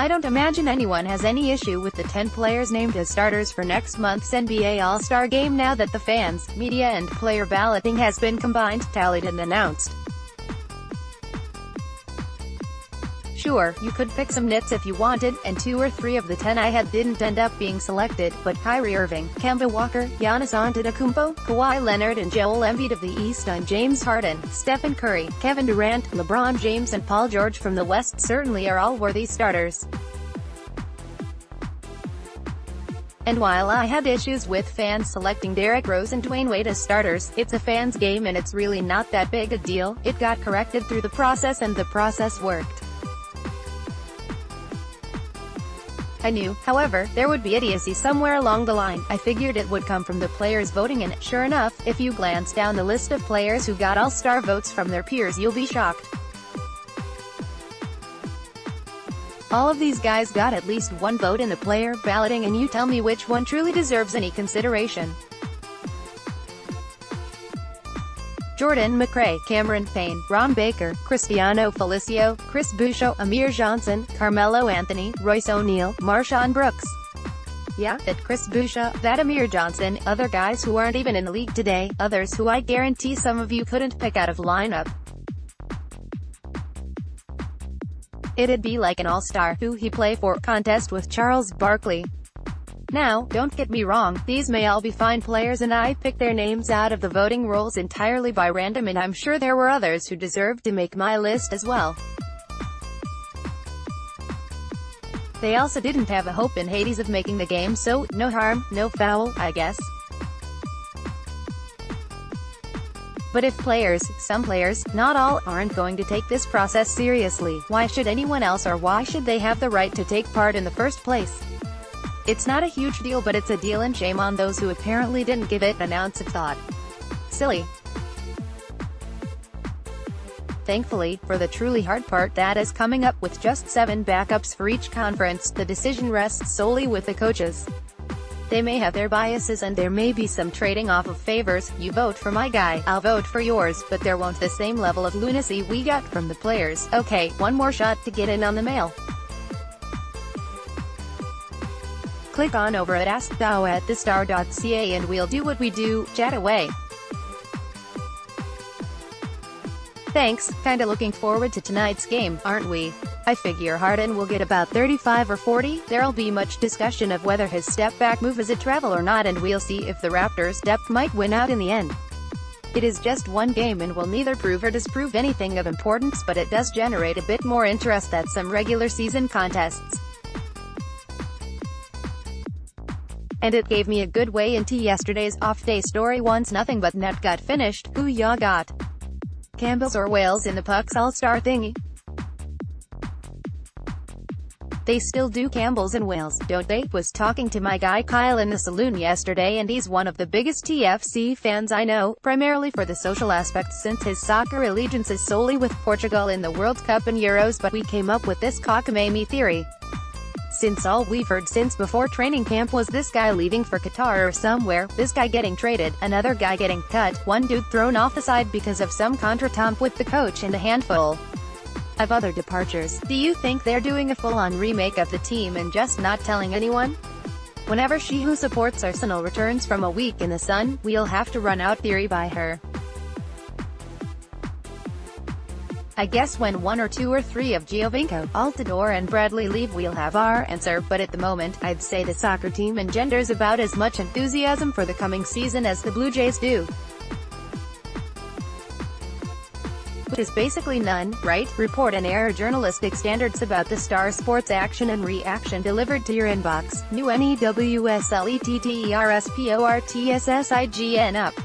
I don't imagine anyone has any issue with the 10 players named as starters for next month's NBA All-Star Game now that the fans, media and player balloting has been combined, tallied and announced. Sure, you could pick some nits if you wanted, and 2 or 3 of the 10 I had didn't end up being selected, but Kyrie Irving, Kemba Walker, Giannis Antetokounmpo, Kawhi Leonard and Joel Embiid of the East and James Harden, Stephen Curry, Kevin Durant, LeBron James and Paul George from the West certainly are all worthy starters. And while I had issues with fans selecting Derrick Rose and Dwayne Wade as starters, it's a fans' game and it's really not that big a deal. It got corrected through the process and the process worked. I knew, however, there would be idiocy somewhere along the line. I figured it would come from the players voting, and sure enough, if you glance down the list of players who got all-star votes from their peers you'll be shocked. All of these guys got at least one vote in the player balloting, and you tell me which one truly deserves any consideration. Jordan McRae, Cameron Payne, Ron Baker, Cristiano Felicio, Chris Boucher, Amir Johnson, Carmelo Anthony, Royce O'Neal, Marshawn Brooks. Yeah, that Chris Boucher, that Amir Johnson, other guys who aren't even in the league today, others who I guarantee some of you couldn't pick out of lineup. It'd be like an all-star who he play for contest with Charles Barkley. Now, don't get me wrong, these may all be fine players and I picked their names out of the voting rolls entirely by random, and I'm sure there were others who deserved to make my list as well. They also didn't have a hope in Hades of making the game, so, no harm, no foul, I guess. But if players, some players, not all, aren't going to take this process seriously, why should anyone else, or why should they have the right to take part in the first place? It's not a huge deal, but it's a deal, and shame on those who apparently didn't give it an ounce of thought. Silly. Thankfully, for the truly hard part, that is coming up, with just 7 backups for each conference, the decision rests solely with the coaches. They may have their biases and there may be some trading off of favors. You vote for my guy, I'll vote for yours, but there won't the same level of lunacy we got from the players. Okay, one more shot to get in on the mail. Click on over at askdow@thestar.ca and we'll do what we do, chat away. Thanks, kinda looking forward to tonight's game, aren't we? I figure Harden will get about 35 or 40, there'll be much discussion of whether his step-back move is a travel or not, and we'll see if the Raptors' depth might win out in the end. It is just one game and will neither prove or disprove anything of importance, but it does generate a bit more interest than some regular season contests. And it gave me a good way into yesterday's off-day story. Once nothing but net got finished, who ya got? Campbell's or Wales in the Pucks All-Star thingy? They still do Campbell's and Wales, don't they? Was talking to my guy Kyle in the saloon yesterday, and he's one of the biggest TFC fans I know, primarily for the social aspect since his soccer allegiance is solely with Portugal in the World Cup and Euros, but we came up with this cockamamie theory. Since all we've heard since before training camp was this guy leaving for Qatar or somewhere, this guy getting traded, another guy getting cut, one dude thrown off the side because of some contretemps with the coach, and a handful of other departures. Do you think they're doing a full-on remake of the team and just not telling anyone? Whenever she who supports Arsenal returns from a week in the sun, we'll have to run out theory by her. I guess when 1 or 2 or 3 of Giovinco, Altidore and Bradley leave we'll have our answer, but at the moment, I'd say the soccer team engenders about as much enthusiasm for the coming season as the Blue Jays do. Which is basically none, right? Report and air journalistic standards about the Star Sports action and reaction delivered to your inbox. New NEWSLETTERSPORTSIGN up.